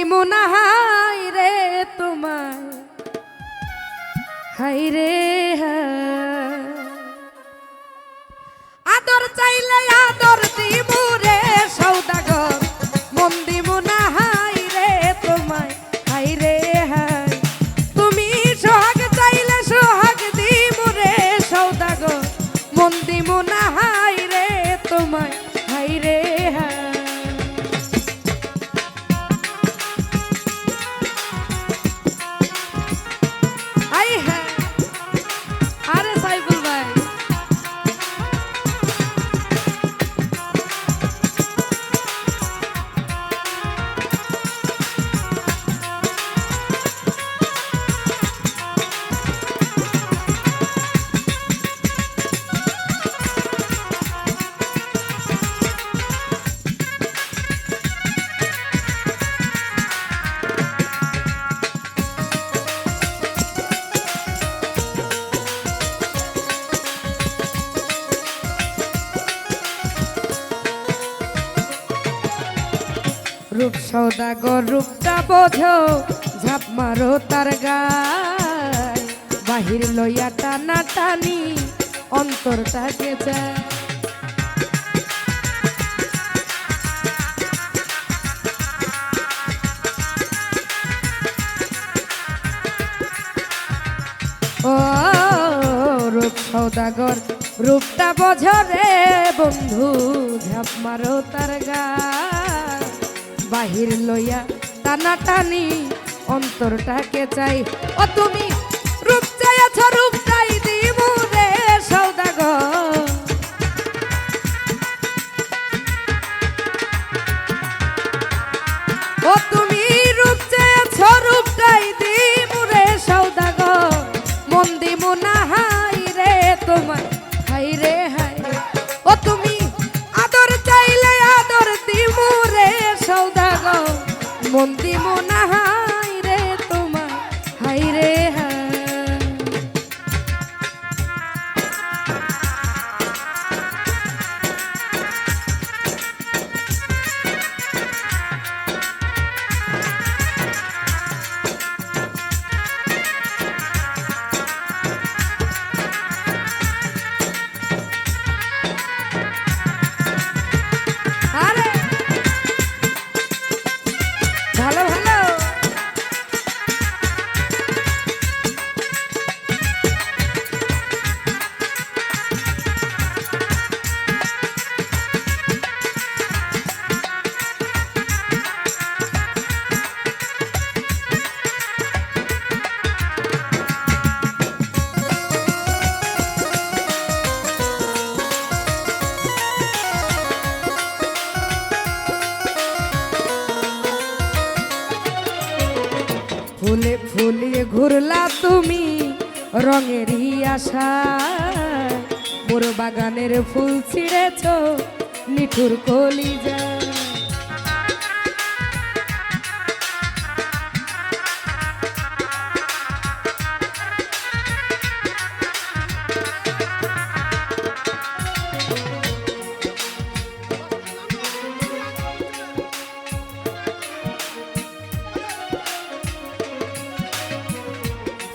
Mona high রে তোমায়, high রে আদর চাইলে আদর দিমু রে সৌদাগর, মন দিমু না হাই রে তোমায়, হাই রে হাই তুমি সোহাগ চাইলে সোহাগ দিমু রে সৌদাগর, মন দিমু না হাই রে তোমায়, হাই রে হাই। রূপ সৌদাগর রূপটা বোঝো, ঝাপ মারো তার গায়, বাহির লইয়া টানা টানি অন্তরটাকে যায়। ও রূপ সৌদাগর রূপটা বোঝো রে বন্ধু, ঝাপ মারো তার গায়, বাহির লইয়া টানা টানি অন্তরটাকে চাই। ও তুমি রূপ চাইছ রূপ চাই দিমু রে সৌদাগর, ও তুমি রূপ চাইছ রূপ চাই দিমু রে সৌদাগর, মন দিমু না হাই রে তোমায়, হাই রে হাই ও তুমি আদর চাইলে আদর দিমু রে সৌদাগর, মন দিমু না হাই রে তোমায়, হাই রে হাই। ভালো ভালো ফুলে ফুলিয়ে ঘুরলা তুমি রঙেরই আশা, মোর বাগানের ফুল ছিঁড়েছ নিঠুর কলিজা।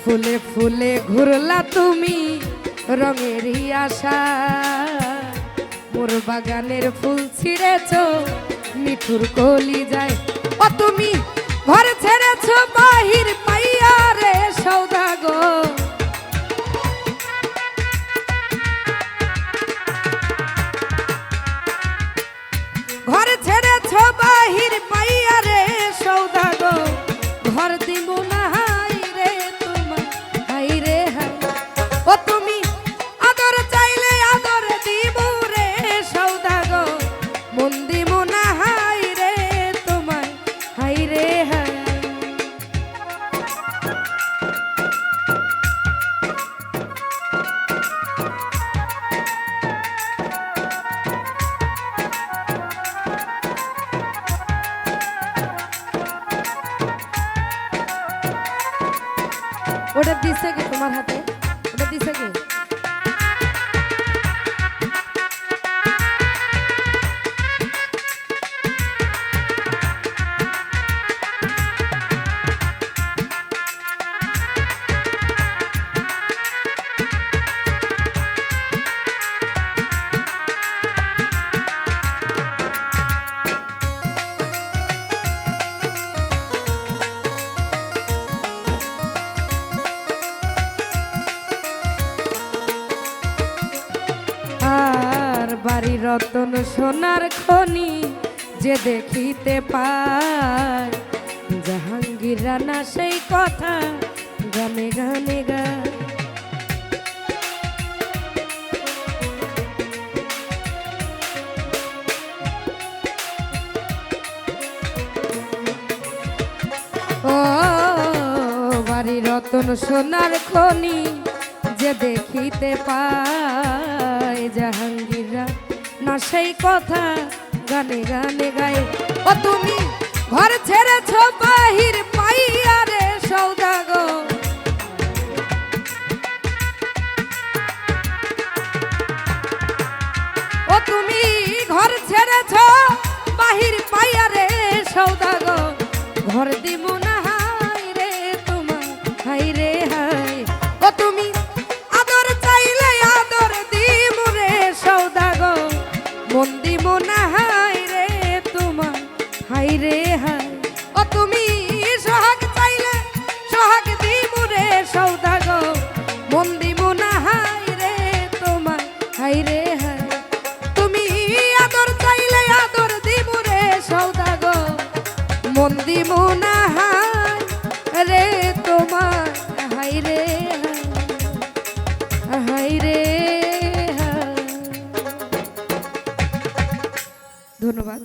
ফুলে ফুলে ঘুরলা তুমি রঙেরই আশা, মোর বাগানের ফুল ছিঁড়েছ নিঠুর কলি যায়। ও তুমি ঘর ছেড়েছ বাহির পাইয়া রে সৌদাগর, ঘর ছেড়েছ বাহির পাইয়া রে সৌদাগর, ঘর দিব না হাই রে তোমায়, হাই রে হাই ও তুমি আদর চাইলে আদর দিব রে সৌদাগর, মন দিব না হাই রে তোমায়, হাই রে হাই। ওটা দিছে কি তোমার হাতে, ওটা দিছে কি? বাড়ি রতন সোনার খনি যে দেখিতে পায়, জাহাঙ্গীর রানা সেই কথা গানে গানে গায়। ও বাড়ি রতন সোনার খনি যে দেখিতে পায়, জাহাঙ্গীর না সেই কথা গানে গানে গায়। ও তুমি ঘর ছেড়েছ বাহির পাইয়া রে সৌদাগর, ও তুমি ঘর ছেড়েছ বাহির পাইয়া রে সৌদাগর, ঘর দিব না হাই রে তোমার হাই রে হাই। ও তুমি আদর চাইলে আদর দিব রে সৌদাগর, মন দিব না হাই রে তোমার হাই রে হাই। ও তুমি সোহাগ চাইলে সোহাগ দিব রে সৌদাগর, মন দিব না হাই রে তোমার হাই রে হাই। তুমি আদর চাইলে আদর দিব রে সৌদাগর, মন দিব না হাই রে তোমার হাই রে হাই রে হাই। ধন্যবাদ।